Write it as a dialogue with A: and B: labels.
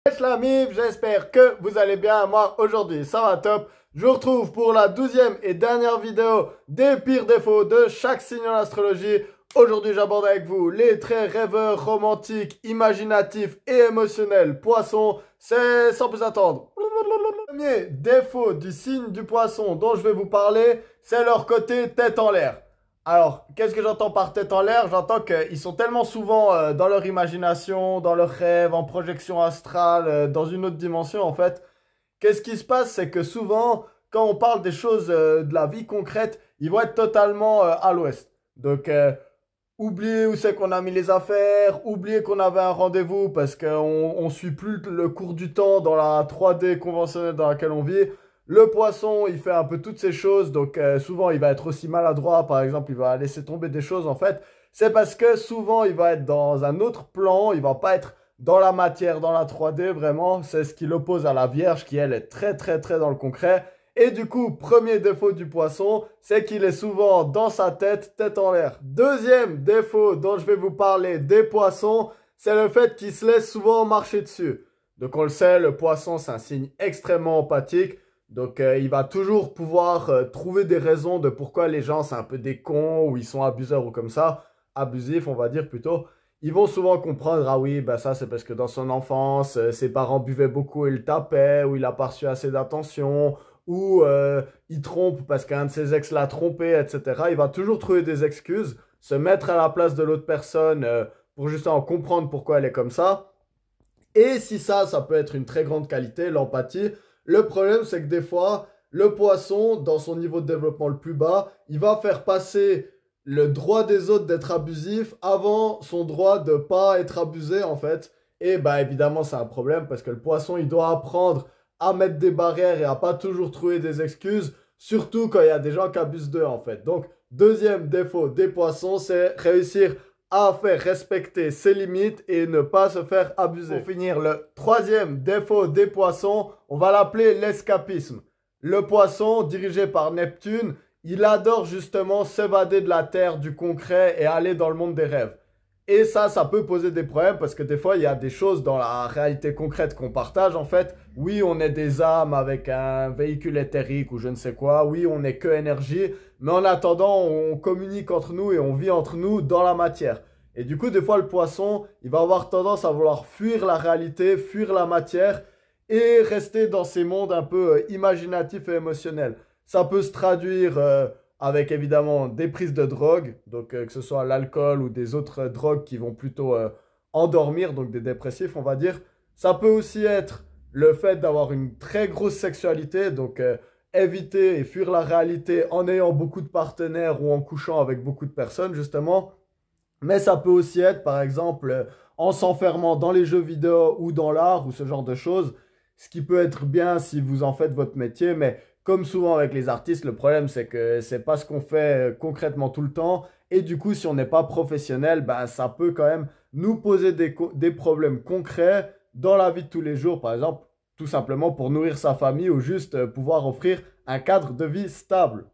A: Wesh la mif, j'espère que vous allez bien. Moi aujourd'hui ça va top. Je vous retrouve pour la 12e et dernière vidéo des pires défauts de chaque signe en astrologie. Aujourd'hui j'aborde avec vous les traits rêveurs, romantiques, imaginatifs et émotionnels poissons. C'est sans plus attendre. Le premier défaut du signe du poisson dont je vais vous parler, c'est leur côté tête en l'air. Alors, qu'est-ce que j'entends par tête en l'air? J'entends qu'ils sont tellement souvent dans leur imagination, dans leurs rêves, en projection astrale, dans une autre dimension en fait. Qu'est-ce qui se passe? C'est que souvent, quand on parle des choses de la vie concrète, ils vont être totalement à l'ouest. Donc, oubliez où c'est qu'on a mis les affaires, oubliez qu'on avait un rendez-vous parce qu'on ne suit plus le cours du temps dans la 3D conventionnelle dans laquelle on vit. Le poisson, il fait un peu toutes ces choses, donc souvent il va être aussi maladroit, par exemple, il va laisser tomber des choses en fait. C'est parce que souvent il va être dans un autre plan, il va pas être dans la matière, dans la 3D vraiment. C'est ce qui l'oppose à la Vierge qui elle est très très très dans le concret. Et du coup, premier défaut du poisson, c'est qu'il est souvent dans sa tête, tête en l'air. Deuxième défaut dont je vais vous parler des poissons, c'est le fait qu'il se laisse souvent marcher dessus. Donc on le sait, le poisson c'est un signe extrêmement empathique. Donc il va toujours pouvoir trouver des raisons de pourquoi les gens c'est un peu des cons ou ils sont abuseurs ou comme ça, abusifs on va dire plutôt. Ils vont souvent comprendre, ah oui, bah ça c'est parce que dans son enfance, ses parents buvaient beaucoup et le tapaient, ou il a pas reçu assez d'attention, ou il trompe parce qu'un de ses ex l'a trompé, etc. Il va toujours trouver des excuses, se mettre à la place de l'autre personne pour justement comprendre pourquoi elle est comme ça. Et si ça peut être une très grande qualité, l'empathie. Le problème, c'est que des fois, le poisson, dans son niveau de développement le plus bas, il va faire passer le droit des autres d'être abusif avant son droit de pas être abusé, en fait. Et bah évidemment, c'est un problème parce que le poisson, il doit apprendre à mettre des barrières et à pas toujours trouver des excuses, surtout quand il y a des gens qui abusent d'eux, en fait. Donc, deuxième défaut des poissons, c'est réussir à faire respecter ses limites et ne pas se faire abuser. Pour finir, le troisième défaut des poissons, on va l'appeler l'escapisme. Le poisson, dirigé par Neptune, il adore justement s'évader de la terre, du concret et aller dans le monde des rêves. Et ça peut poser des problèmes parce que des fois, il y a des choses dans la réalité concrète qu'on partage en fait. Oui, on est des âmes avec un véhicule éthérique ou je ne sais quoi. Oui, on n'est que énergie. Mais en attendant, on communique entre nous et on vit entre nous dans la matière. Et du coup, des fois, le poisson, il va avoir tendance à vouloir fuir la réalité, fuir la matière et rester dans ces mondes un peu imaginatifs et émotionnels. Ça peut se traduire avec évidemment des prises de drogue, donc que ce soit l'alcool ou des autres drogues qui vont plutôt endormir, donc des dépressifs, on va dire. Ça peut aussi être le fait d'avoir une très grosse sexualité, donc éviter et fuir la réalité en ayant beaucoup de partenaires ou en couchant avec beaucoup de personnes, justement. Mais ça peut aussi être, par exemple, en s'enfermant dans les jeux vidéo ou dans l'art ou ce genre de choses, ce qui peut être bien si vous en faites votre métier, mais comme souvent avec les artistes, le problème c'est que c'est pas ce qu'on fait concrètement tout le temps, et du coup, si on n'est pas professionnel, ben, ça peut quand même nous poser des problèmes concrets dans la vie de tous les jours, par exemple, tout simplement pour nourrir sa famille ou juste pouvoir offrir un cadre de vie stable.